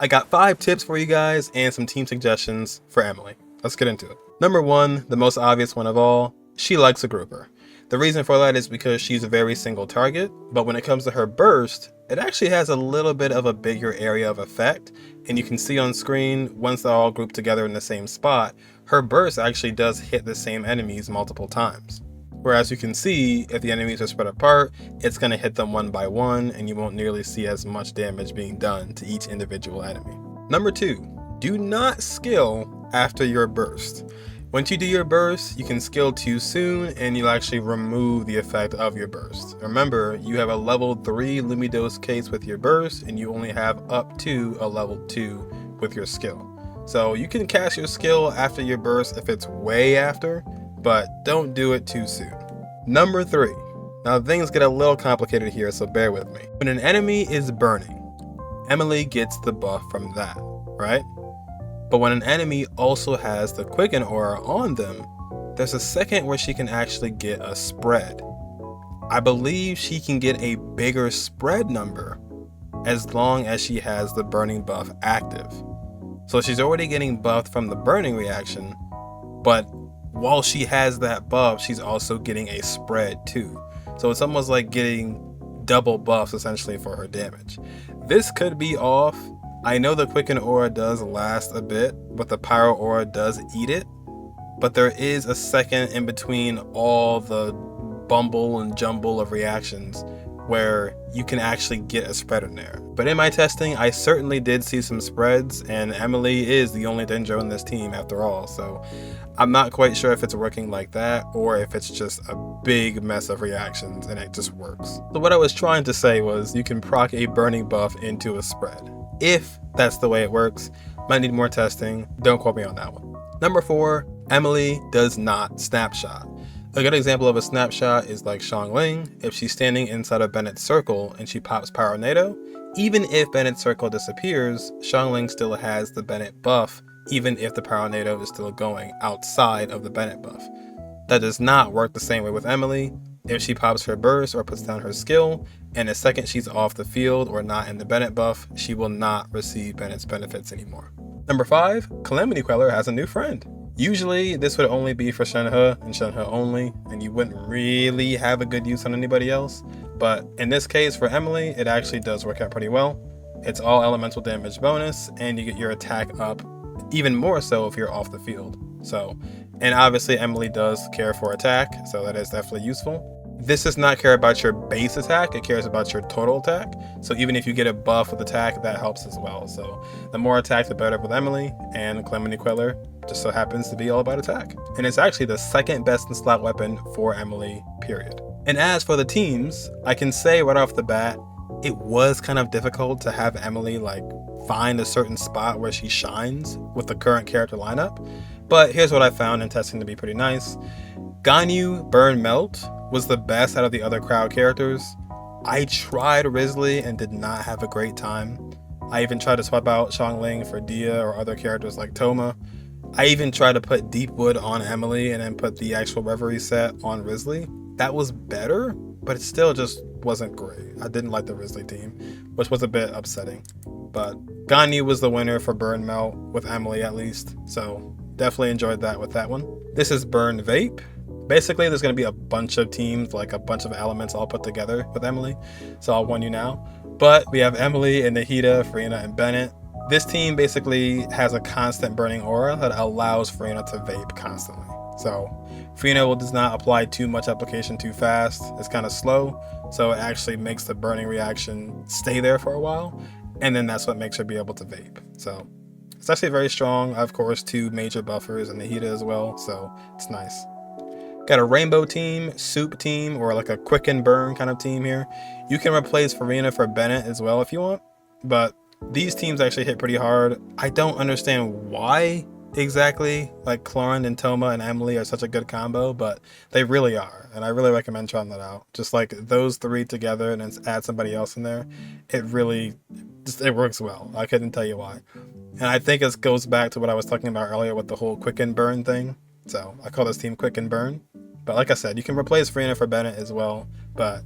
I got 5 tips for you guys and some team suggestions for Emilie. Let's get into it. Number 1, the most obvious one of all, she likes a grouper. The reason for that is because she's a very single target, but when it comes to her burst, it actually has a little bit of a bigger area of effect, and you can see on screen, once they're all grouped together in the same spot, her burst actually does hit the same enemies multiple times. Whereas you can see, if the enemies are spread apart, it's going to hit them one by one, and you won't nearly see as much damage being done to each individual enemy. Number 2, do not skill after your burst. Once you do your burst, you can skill too soon and you'll actually remove the effect of your burst. Remember, you have a level 3 Lumidos case with your burst and you only have up to a level 2 with your skill. So you can cast your skill after your burst if it's way after, but don't do it too soon. Number 3. Now things get a little complicated here, so bear with me. When an enemy is burning, Emilie gets the buff from that, right? But when an enemy also has the Quicken aura on them, there's a second where she can actually get a spread. I believe she can get a bigger spread number as long as she has the burning buff active. So she's already getting buffed from the burning reaction, but while she has that buff, she's also getting a spread too. So it's almost like getting double buffs essentially for her damage. This could be off. I know the Quicken aura does last a bit, but the Pyro aura does eat it. But there is a second in between all the bumble and jumble of reactions where you can actually get a spread in there. But in my testing, I certainly did see some spreads, and Emilie is the only Dendro in this team after all, so I'm not quite sure if it's working like that or if it's just a big mess of reactions and it just works. So what I was trying to say was you can proc a burning buff into a spread. If that's the way it works. Might need more testing, don't quote me on that one. Number 4, Emilie does not snapshot. A good example of a snapshot is like Julliangg. If she's standing inside of Bennett's circle and she pops Pyronado, even if Bennett's circle disappears, Julliangg still has the Bennett buff, even if the Pyronado is still going outside of the Bennett buff. That does not work the same way with Emilie. If she pops her burst or puts down her skill, and the second she's off the field or not in the Bennett buff, she will not receive Bennett's benefits anymore. Number 5, Calamity Queller has a new friend. Usually this would only be for Shenhe and Shenhe only, and you wouldn't really have a good use on anybody else. But in this case for Emilie, it actually does work out pretty well. It's all elemental damage bonus, and you get your attack up even more so if you're off the field. And obviously Emilie does care for attack, so that is definitely useful. This does not care about your base attack, it cares about your total attack. So even if you get a buff with attack, that helps as well. So the more attack, the better with Emilie, and Calamity Queller just so happens to be all about attack. And it's actually the second best in slot weapon for Emilie, period. And as for the teams, I can say right off the bat, it was kind of difficult to have Emilie like find a certain spot where she shines with the current character lineup. But here's what I found in testing to be pretty nice. Ganyu Burn Melt was the best out of the other crowd characters. I tried Risley and did not have a great time. I even tried to swap out Julliangg for Dia or other characters like Toma. I even tried to put Deepwood on Emilie and then put the actual Reverie set on Risley. That was better, but it still just wasn't great. I didn't like the Risley team, which was a bit upsetting. But Ganyu was the winner for Burn Melt with Emilie at least, so definitely enjoyed that with that one. This is Burn Vape. Basically, there's going to be a bunch of teams, like a bunch of elements all put together with Emilie, so I'll warn you now. But we have Emilie and Nahida, Farina, and Bennett. This team basically has a constant burning aura that allows Farina to vape constantly. So Farina does not apply too much application too fast. It's kind of slow, so it actually makes the burning reaction stay there for a while, and then that's what makes her be able to vape. So it's actually very strong. Of course, 2 major buffers and Nahida as well, so it's nice. Got a rainbow team, soup team, or like a quick and burn kind of team here. You can replace Farina for Bennett as well if you want, but these teams actually hit pretty hard. I don't understand why exactly like Clorin and Toma and Emilie are such a good combo, but they really are, and I really recommend trying that out. Just like those 3 together and then add somebody else in there, it works well. I couldn't tell you why. And I think it goes back to what I was talking about earlier with the whole quick and burn thing. So I call this team Quick and Burn. But like I said, you can replace Farina for Bennett as well, but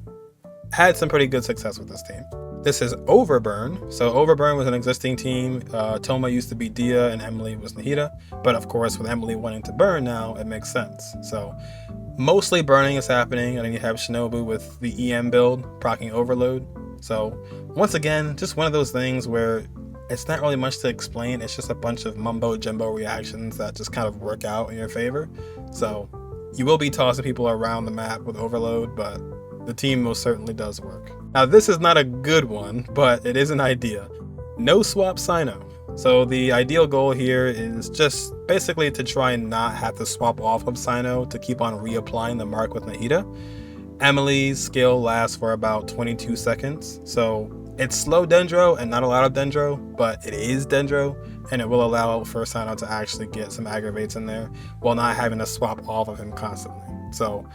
had some pretty good success with this team. This is Overburn. So Overburn was an existing team. Toma used to be Dia and Emilie was Nahida. But of course, with Emilie wanting to burn now, it makes sense. So mostly burning is happening, and then you have Shinobu with the EM build, proccing Overload. So once again, just one of those things where it's not really much to explain. It's just a bunch of mumbo jumbo reactions that just kind of work out in your favor. So you will be tossing people around the map with Overload, but the team most certainly does work. Now this is not a good one, but it is an idea. No swap Cyno. So the ideal goal here is just basically to try and not have to swap off of Cyno to keep on reapplying the mark with Nahida. Emilie's skill lasts for about 22 seconds, so it's slow Dendro and not a lot of Dendro, but it is Dendro, and it will allow for Cyno to actually get some aggravates in there while not having to swap off of him constantly. So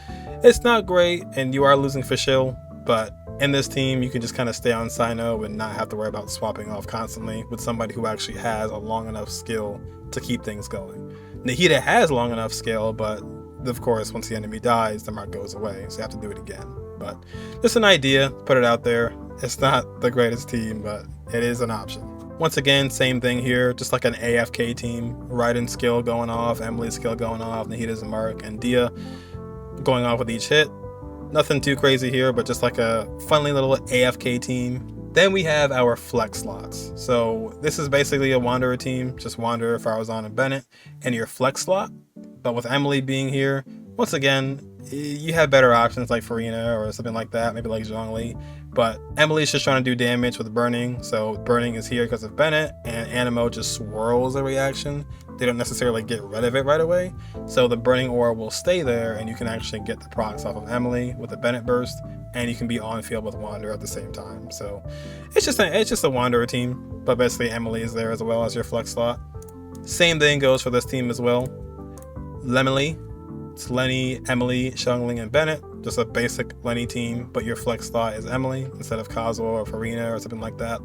it's not great, and you are losing Fischl, but in this team you can just kind of stay on Cyno and not have to worry about swapping off constantly with somebody who actually has a long enough skill to keep things going. Nahida has long enough skill, but of course once the enemy dies the mark goes away, so you have to do it again. But just an idea, put it out there. It's not the greatest team, but it is an option. Once again, same thing here, just like an AFK team. Raiden skill going off, Emilie's skill going off, Nahida's mark, and Dia going off with each hit. Nothing too crazy here, but just like a funny little AFK team. Then we have our flex slots. So this is basically a Wanderer team, just Wanderer, Farazan, and Bennett, and your flex slot. But with Emilie being here, once again, you have better options like Farina or something like that, maybe like Zhongli. But Emilie's just trying to do damage with burning, so burning is here because of Bennett, and Animo just swirls a reaction. They don't necessarily get rid of it right away, so the burning aura will stay there, and you can actually get the procs off of Emilie with the Bennett burst, and you can be on field with Wanderer at the same time. So it's just a Wanderer team, but basically Emilie is there as well as your flex slot. Same thing goes for this team as well. Lyemilie, it's Lenny, Emilie, Xiangling, and Bennett. Just a basic Lenny team, but your flex slot is Emilie instead of Kazuo or Farina or something like that.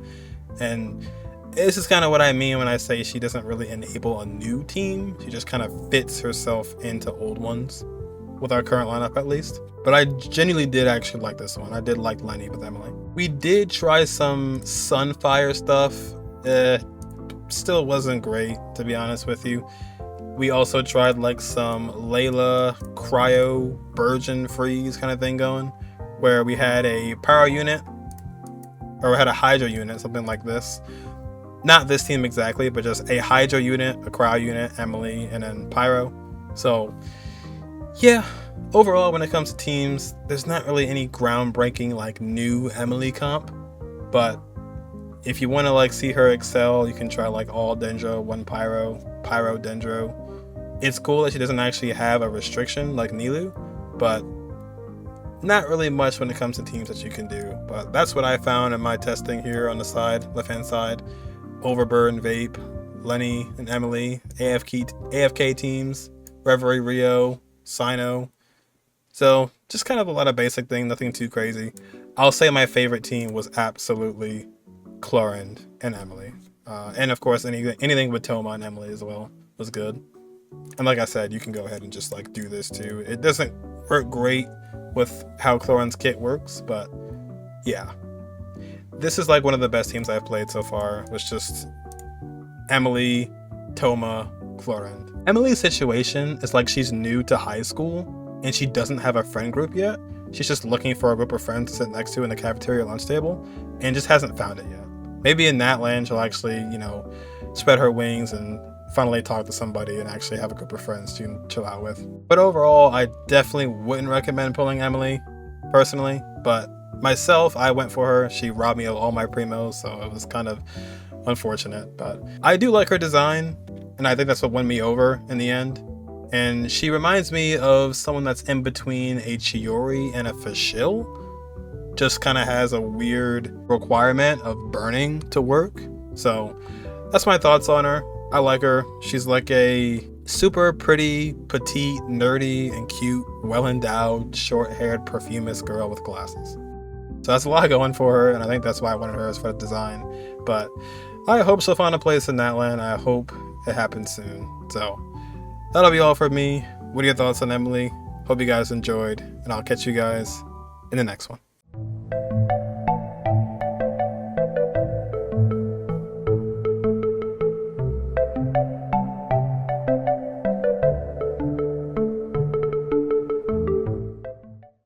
And this is kind of what I mean when I say she doesn't really enable a new team. She just kind of fits herself into old ones, with our current lineup at least. But I genuinely did actually like this one. I did like Lenny with Emilie. We did try some Sunfire stuff. Still wasn't great, to be honest with you. We also tried like some Layla Cryo Burgeon Freeze kind of thing going, where we had a Pyro unit, or we had a Hydro unit, something like this. Not this team exactly, but just a Hydro unit, a Cryo unit, Emilie, and then Pyro. So yeah, overall when it comes to teams, there's not really any groundbreaking like new Emilie comp, but if you want to like see her excel, you can try like all Dendro, one Pyro, Pyro Dendro. It's cool that she doesn't actually have a restriction like Nilou, but not really much when it comes to teams that you can do. But that's what I found in my testing here on the side, left hand side. Overburn, Vape, Lenny and Emilie, AFK teams, Reverie, Rio, Cyno. So just kind of a lot of basic things, nothing too crazy. I'll say my favorite team was absolutely Chlorand and Emilie. And of course anything with Toma and Emilie as well was good. And like I said, you can go ahead and just like do this too. It doesn't work great with how Chlorand's kit works, but yeah. This is like one of the best teams I've played so far. Was just Emilie, Toma, Chlorand. Emilie's situation is like she's new to high school and she doesn't have a friend group yet. She's just looking for a group of friends to sit next to in the cafeteria lunch table and just hasn't found it yet. Maybe in that land she'll actually, you know, spread her wings and finally talk to somebody and actually have a group of friends to chill out with. But overall, I definitely wouldn't recommend pulling Emilie personally, but myself, I went for her. She robbed me of all my primos, so it was kind of unfortunate, but I do like her design, and I think that's what won me over in the end. And she reminds me of someone that's in between a Chiori and a Fischl. Just kind of has a weird requirement of burning to work. So that's my thoughts on her. I like her. She's like a super pretty, petite, nerdy, and cute, well-endowed, short-haired, perfumist girl with glasses. So that's a lot going for her, and I think that's why I wanted her as for the design. But I hope she'll find a place in that land. I hope it happens soon. So that'll be all for me. What are your thoughts on Emilie? Hope you guys enjoyed, and I'll catch you guys in the next one.